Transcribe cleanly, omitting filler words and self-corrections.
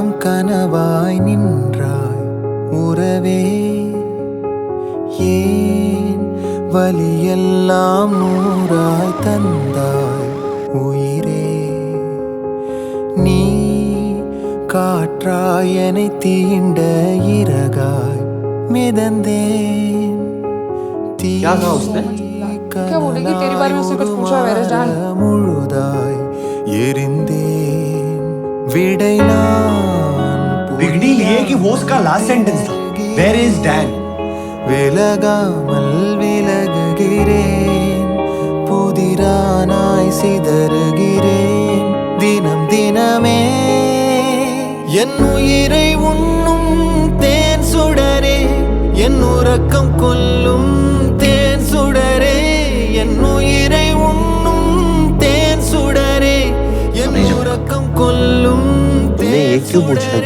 காலம் கனவாய் நின்றாய் உறவே. ஏன் வலியெல்லாம் நூறாய் தந்தாய் உயிரே. நீ காற்றாய் என்னை தீண்ட இறகாய் மிதந்தேன். முழுதாய் எரிந்தேன். விடை நான் बिगड़ी ये कि वो उसका लास्ट सेंटेंस था. Where is Dan? விலகாமல் விலகுகிறேன். புதிரானாய் சிதறுகிறேன் தினம் தினமே. என் உயிரை உண்ணும் தேன் சுடரே, என் உறக்கம் கொல்லும் தேன் சுடரே. என் உயிரை உண்ணும் தேன் சுடரே, என் உறக்கம் கொல்லும் தேன் சுடரே.